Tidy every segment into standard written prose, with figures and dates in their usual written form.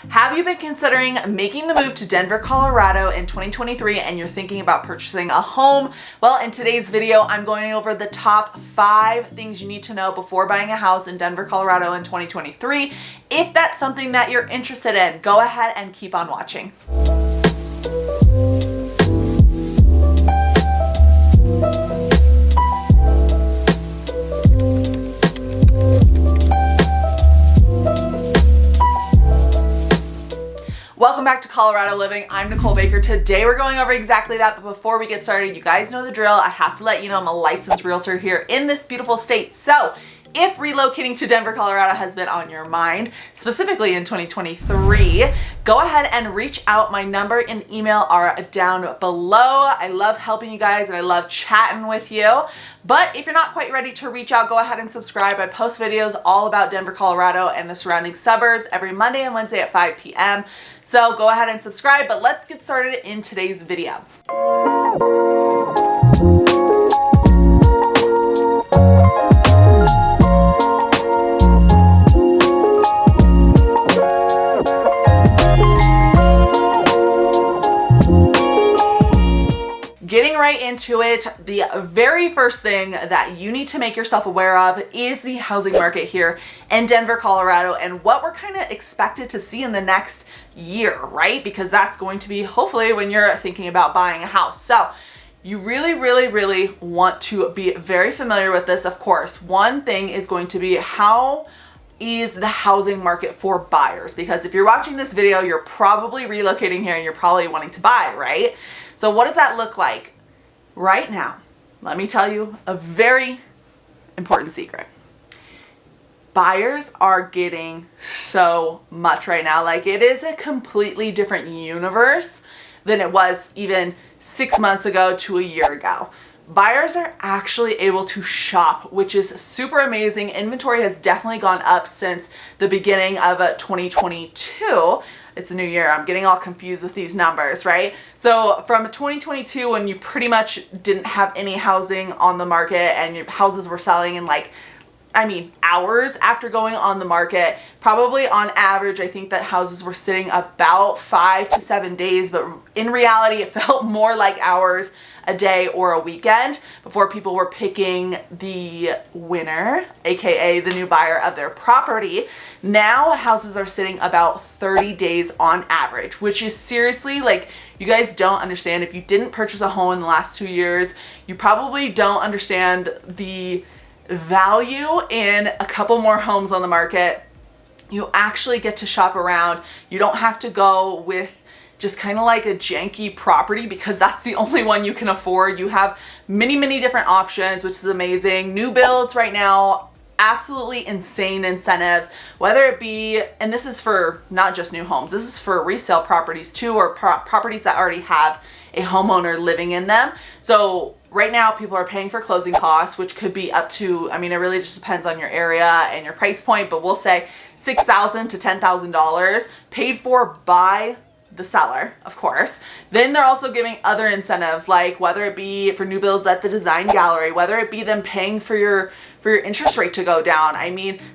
Have you been considering making the move to Denver, Colorado in 2023 and you're thinking about purchasing a home? Well, in today's video, I'm going over the top 5 things you need to know before buying a house in Denver, Colorado in 2023. If that's something that you're interested in, go ahead and keep on watching. Welcome back to Colorado Living. I'm Nicole Baker. Today we're going over exactly that, but before we get started, you guys know the drill. I have to let you know I'm a licensed realtor here in this beautiful state. So if relocating to Denver, Colorado has been on your mind, specifically in 2023, go ahead and reach out. My number and email are down below. I love helping you guys and I love chatting with you. But if you're not quite ready to reach out, go ahead and subscribe. I post videos all about Denver, Colorado and the surrounding suburbs every Monday and Wednesday at 5 p.m. So go ahead and subscribe, but let's get started in today's video. Getting right into it, the very first thing that you need to make yourself aware of is the housing market here in Denver, Colorado, and what we're kind of expected to see in the next year, right? Because that's going to be hopefully when you're thinking about buying a house. So you really want to be very familiar with this, of course. One thing is going to be how is the housing market for buyers? Because if you're watching this video, you're probably relocating here and you're probably wanting to buy, right? So what does that look like right now? Let me tell you a very important secret. Buyers are getting so much right now. Like, it is a completely different universe than it was even 6 months ago to a year ago. Buyers are actually able to shop, which is super amazing. Inventory has definitely gone up since the beginning of 2022. It's a new year. I'm getting all confused with these numbers, right? So from 2022, when you pretty much didn't have any housing on the market and your houses were selling in hours after going on the market, probably on average, I think that houses were sitting about 5 to 7 days, but in reality, it felt more like hours, a day or a weekend before people were picking the winner, aka the new buyer of their property. Now houses are sitting about 30 days on average, which is seriously, like, you guys don't understand. If you didn't purchase a home in the last 2 years, you probably don't understand the value in a couple more homes on the market. You actually get to shop around. You don't have to go with just kind of like a janky property because that's the only one you can afford. You have many different options, which is amazing. New builds right now, absolutely insane incentives, whether it be, and this is for not just new homes, this is for resale properties too, or properties that already have a homeowner living in them. So right now people are paying for closing costs, which could be up to, it really just depends on your area and your price point, but we'll say $6,000 to $10,000 paid for by the seller, of course. Then they're also giving other incentives, like whether it be for new builds at the design gallery, whether it be them paying for your interest rate to go down.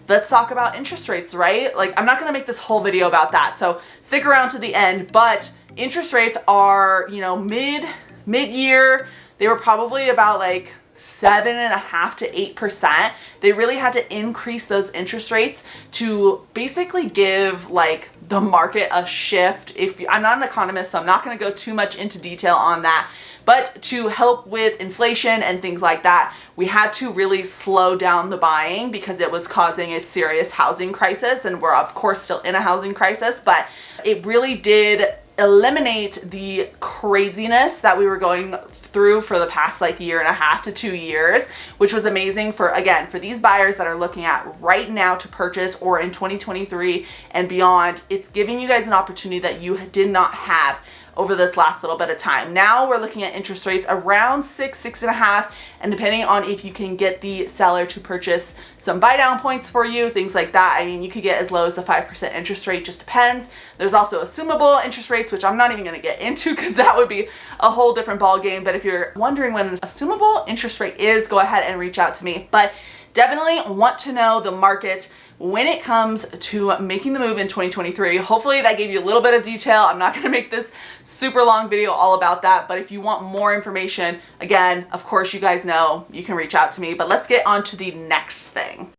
Let's talk about interest rates, right? Like, I'm not going to make this whole video about that, so stick around to the end. But interest rates are, mid-year, they were probably about like 7.5% to 8%. They really had to increase those interest rates to basically give like the market a shift. I'm not an economist, so I'm not going to go too much into detail on that. But to help with inflation and things like that, we had to really slow down the buying because it was causing a serious housing crisis. And we're of course still in a housing crisis, but it really did eliminate the craziness that we were going through for the past like 1.5 to 2 years, which was amazing for these buyers that are looking at right now to purchase or in 2023 and beyond. It's giving you guys an opportunity that you did not have over this last little bit of time. Now we're looking at interest rates around 6.5, and depending on if you can get the seller to purchase some buy down points for you, things like that. You could get as low as a 5% interest rate, just depends. There's also assumable interest rates, which I'm not even going to get into because that would be a whole different ball game. But if you're wondering what an assumable interest rate is, go ahead and reach out to me. But definitely want to know the market when it comes to making the move in 2023. Hopefully that gave you a little bit of detail. I'm not going to make this super long video all about that, but if you want more information, again, of course, you guys know you can reach out to me, but let's get on to the next thing.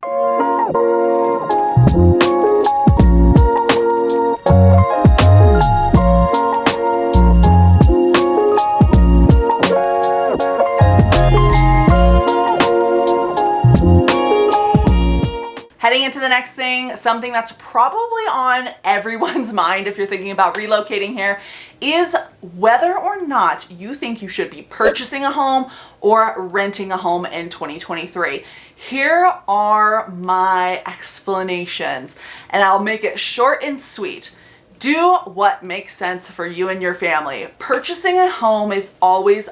Heading into the next thing, something that's probably on everyone's mind if you're thinking about relocating here is whether or not you think you should be purchasing a home or renting a home in 2023. Here are my explanations, and I'll make it short and sweet. Do what makes sense for you and your family. Purchasing a home is always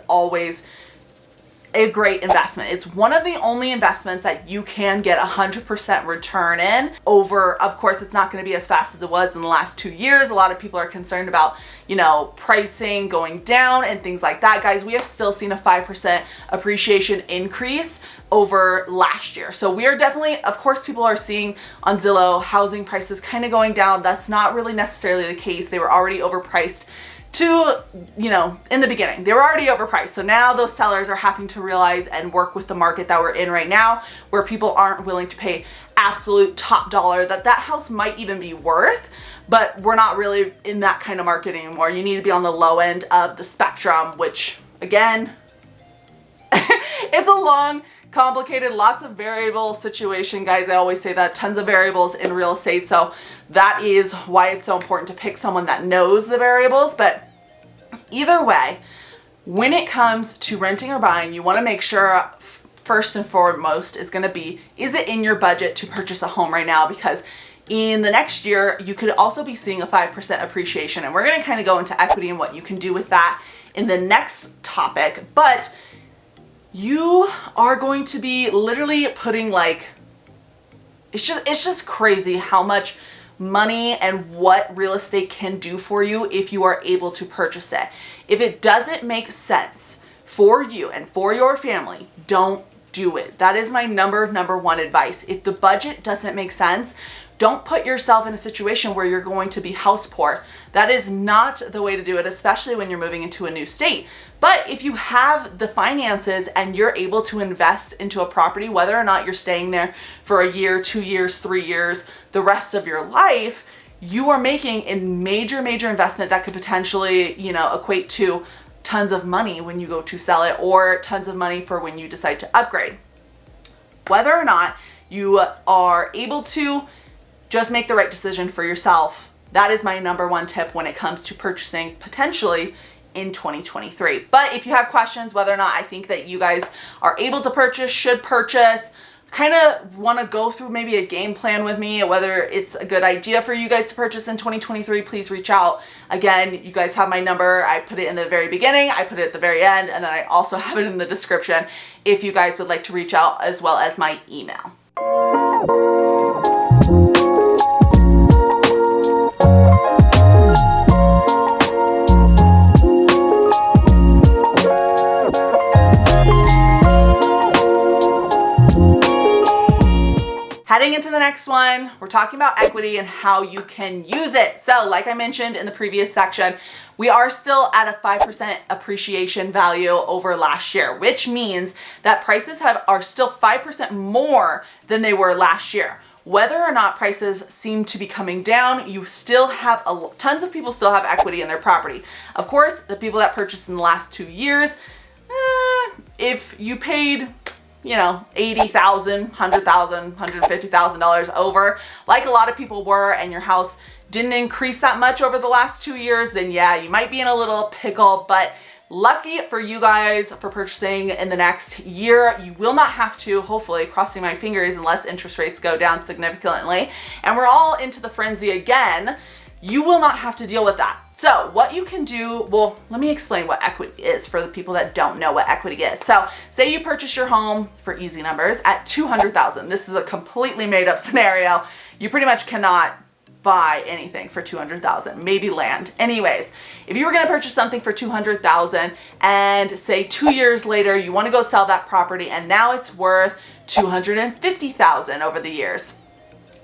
a great investment. It's one of the only investments that you can get 100% return in over. Of course, it's not going to be as fast as it was in the last 2 years. A lot of people are concerned about, pricing going down and things like that. Guys, we have still seen a 5% appreciation increase over last year. So we are definitely, of course, people are seeing on Zillow housing prices kind of going down. That's not really necessarily the case. They were already overpriced in the beginning. They were already overpriced. So now those sellers are having to realize and work with the market that we're in right now, where people aren't willing to pay absolute top dollar that house might even be worth, but we're not really in that kind of market anymore. You need to be on the low end of the spectrum, which again, it's a long, complicated, lots of variable situation, guys. I always say that, tons of variables in real estate. So that is why it's so important to pick someone that knows the variables. But either way, when it comes to renting or buying, you want to make sure first and foremost is going to be, is it in your budget to purchase a home right now? Because in the next year, you could also be seeing a 5% appreciation. And we're going to kind of go into equity and what you can do with that in the next topic. But you are going to be literally putting it's just crazy how much money and what real estate can do for you if you are able to purchase it. If it doesn't make sense for you and for your family, don't do it. That is my number one advice. If the budget doesn't make sense, don't put yourself in a situation where you're going to be house poor. That is not the way to do it, especially when you're moving into a new state. But if you have the finances and you're able to invest into a property, whether or not you're staying there for a year, 2 years, 3 years, the rest of your life, you are making a major investment that could potentially, equate to tons of money when you go to sell it, or tons of money for when you decide to upgrade. Whether or not you are able to, just make the right decision for yourself. That is my number one tip when it comes to purchasing potentially in 2023. But if you have questions whether or not I think that you guys are able to purchase, should purchase, kind of want to go through maybe a game plan with me, whether it's a good idea for you guys to purchase in 2023, please reach out. Again, you guys have my number. I put it in the very beginning, I put it at the very end, and then I also have it in the description if you guys would like to reach out, as well as my email. Heading into the next one, we're talking about equity and how you can use it. So like I mentioned in the previous section, we are still at a 5% appreciation value over last year, which means that prices are still 5% more than they were last year. Whether or not prices seem to be coming down, you still have tons of people still have equity in their property. Of course, the people that purchased in the last 2 years, if you paid $80,000, $100,000, $150,000 over, like a lot of people were, and your house didn't increase that much over the last 2 years, then yeah, you might be in a little pickle. But lucky for you guys for purchasing in the next year, you will not have to, hopefully, crossing my fingers, unless interest rates go down significantly and we're all into the frenzy again, you will not have to deal with that. So what you can do, well, let me explain what equity is for the people that don't know what equity is. So say you purchase your home, for easy numbers, at $200,000. This is a completely made up scenario. You pretty much cannot buy anything for $200,000, maybe land. Anyways, if you were gonna purchase something for $200,000 and say 2 years later, you wanna go sell that property and now it's worth $250,000 over the years,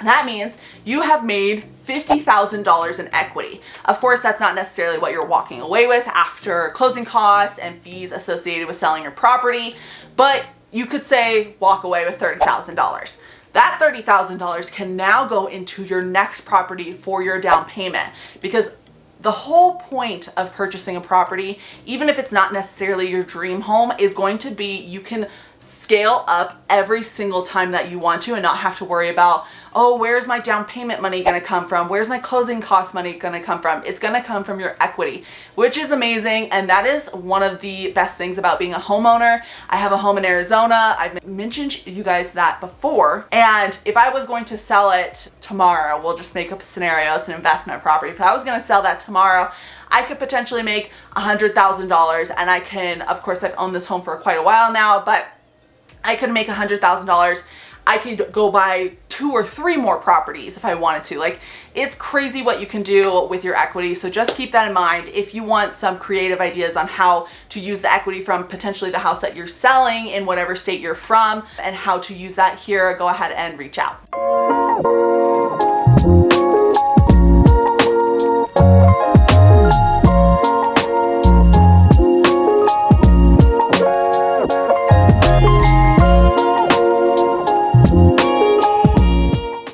That means you have made $50,000 in equity. Of course, that's not necessarily what you're walking away with after closing costs and fees associated with selling your property, but you could say walk away with $30,000. That $30,000 can now go into your next property for your down payment, because the whole point of purchasing a property, even if it's not necessarily your dream home, is going to be you can scale up every single time that you want to and not have to worry about, oh, where's my down payment money going to come from? Where's my closing cost money going to come from? It's going to come from your equity, which is amazing. And that is one of the best things about being a homeowner. I have a home in Arizona. I've mentioned you guys that before. And if I was going to sell it tomorrow, we'll just make up a scenario. It's an investment property. If I was going to sell that tomorrow, I could potentially make $100,000, and I can, of course, I've owned this home for quite a while now, but I could make $100,000. I could go buy 2 or 3 more properties if I wanted to. Like, it's crazy what you can do with your equity. So just keep that in mind. If you want some creative ideas on how to use the equity from potentially the house that you're selling in whatever state you're from and how to use that here, go ahead and reach out.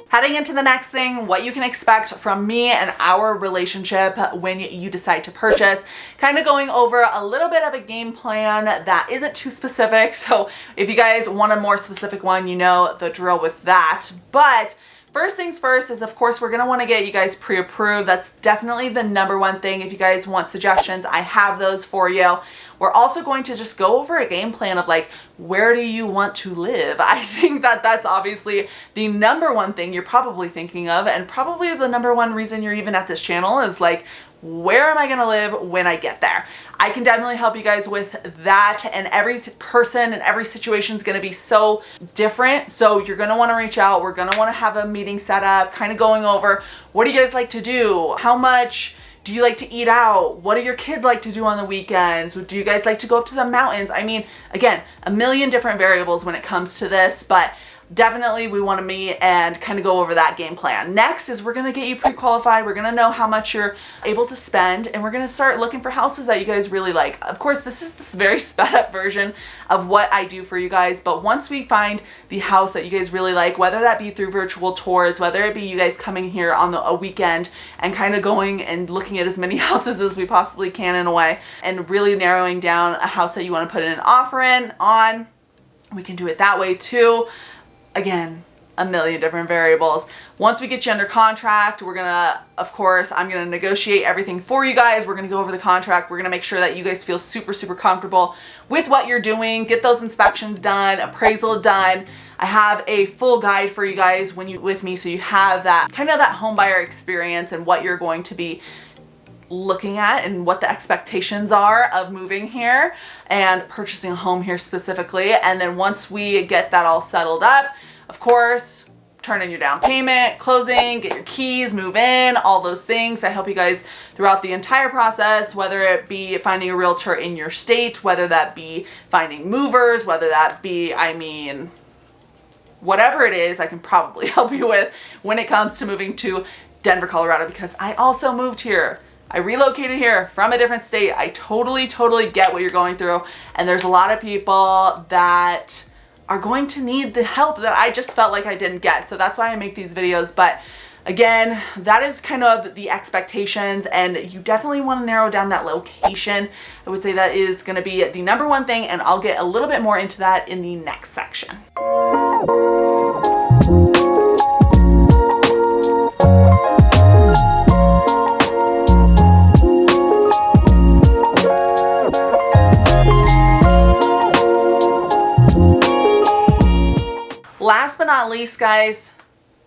Heading into the next thing, what you can expect from me and our relationship when you decide to purchase, kind of going over a little bit of a game plan that isn't too specific. So if you guys want a more specific one, you know the drill with that. But first things first is, of course, we're going to want to get you guys pre-approved. That's definitely the number one thing. If you guys want suggestions, I have those for you. We're also going to just go over a game plan of like, where do you want to live? I think that that's obviously the number one thing you're probably thinking of, and probably the number one reason you're even at this channel is like, where am I going to live when I get there? I can definitely help you guys with that, and every person and every situation is going to be so different. So you're going to want to reach out. We're going to want to have a meeting set up, kind of going over, what do you guys like to do? How much do you like to eat out? What do your kids like to do on the weekends? Do you guys like to go up to the mountains? I mean, again, a million different variables when it comes to this, but definitely we want to meet and kind of go over that game plan. Next is we're going to get you pre-qualified. We're going to know how much you're able to spend, and we're going to start looking for houses that you guys really like. Of course, this is this very sped up version of what I do for you guys, but once we find the house that you guys really like, whether that be through virtual tours, whether it be you guys coming here on a weekend and kind of going and looking at as many houses as we possibly can in a way, and really narrowing down a house that you want to put in an offer on, we can do it that way too. Again, a million different variables. Once we get you under contract, we're gonna, of course, I'm gonna negotiate everything for you guys. We're gonna go over the contract. We're gonna make sure that you guys feel super, super comfortable with what you're doing. Get those inspections done, appraisal done. I have a full guide for you guys when you with me, so you have that kind of that home buyer experience and what you're going to be looking at and what the expectations are of moving here and purchasing a home here specifically. And then once we get that all settled up, of course, turn in your down payment, closing, get your keys, move in, all those things. I help you guys throughout the entire process, whether it be finding a realtor in your state, whether that be finding movers, whether that be, I mean, whatever it is, I can probably help you with when it comes to moving to Denver, Colorado, because I also moved here. I relocated here from a different state. I totally get what you're going through. And there's a lot of people that are going to need the help that I just felt like I didn't get. So that's why I make these videos. But again, that is kind of the expectations, and you definitely want to narrow down that location. I would say that is going to be the number one thing, and I'll get a little bit more into that in the next section. Last but not least, guys,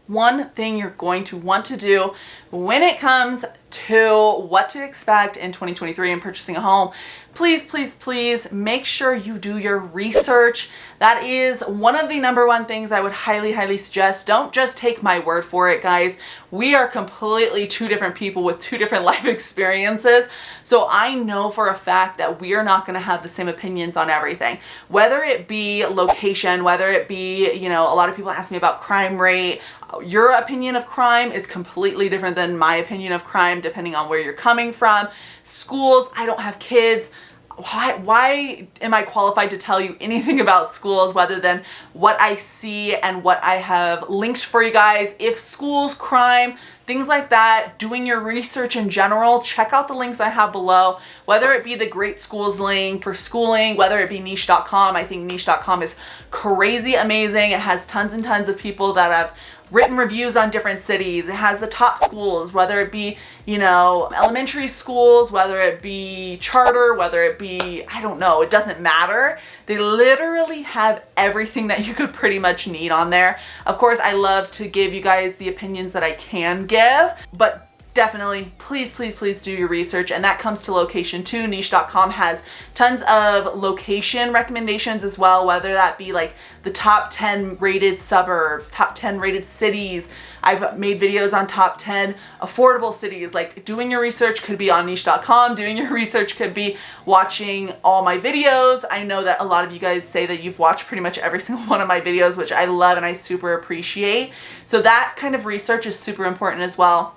one thing you're going to want to do when it comes to what to expect in 2023 and purchasing a home, please, please, please make sure you do your research. That is one of the number one things I would highly, highly suggest. Don't just take my word for it, guys. We are completely two different people with two different life experiences. So I know for a fact that we are not going to have the same opinions on everything, whether it be location, whether it be, you know, a lot of people ask me about crime rate. Your opinion of crime is completely different than my opinion of crime, depending on where you're coming from. Schools, I don't have kids. Why am I qualified to tell you anything about schools other than what I see and what I have linked for you guys? If schools, crime, things like that, doing your research in general, check out the links I have below, whether it be the Great Schools link for schooling, whether it be niche.com. I think niche.com is crazy amazing. It has tons and tons of people that have written reviews on different cities. It has the top schools, whether it be, you know, elementary schools, whether it be charter, whether it be, I don't know, it doesn't matter. They literally have everything that you could pretty much need on there. Of course, I love to give you guys the opinions that I can give, but definitely, please, please, please do your research. And that comes to location too. Niche.com has tons of location recommendations as well, whether that be like the top 10 rated suburbs, top 10 rated cities. I've made videos on top 10 affordable cities. Like, doing your research could be on niche.com. Doing your research could be watching all my videos. I know that a lot of you guys say that you've watched pretty much every single one of my videos, which I love and I super appreciate. So that kind of research is super important as well.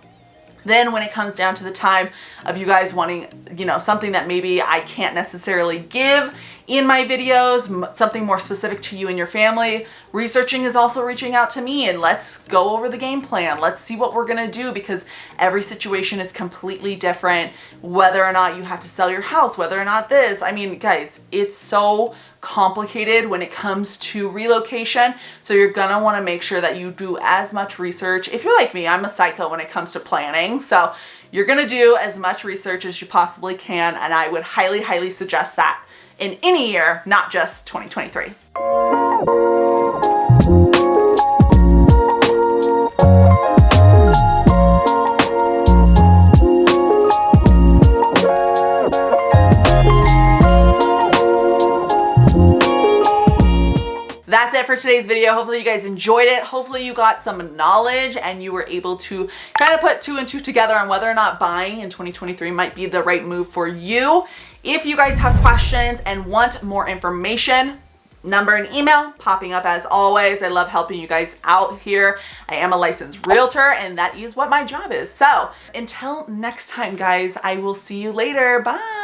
Then when it comes down to the time of you guys wanting, you know, something that maybe I can't necessarily give in my videos, something more specific to you and your family, researching is also reaching out to me and let's go over the game plan. Let's see what we're going to do, because every situation is completely different, whether or not you have to sell your house, whether or not this. I mean, guys, it's so complicated when it comes to relocation. So you're going to want to make sure that you do as much research. If you're like me, I'm a psycho when it comes to planning. So you're going to do as much research as you possibly can. And I would highly, highly suggest that in any year, not just 2023. That's it for today's video. Hopefully you guys enjoyed it. Hopefully you got some knowledge and you were able to kind of put 2 and 2 together on whether or not buying in 2023 might be the right move for you. If you guys have questions and want more information, number and email popping up as always. I love helping you guys out here. I am a licensed realtor and that is what my job is. So until next time, guys, I will see you later. Bye.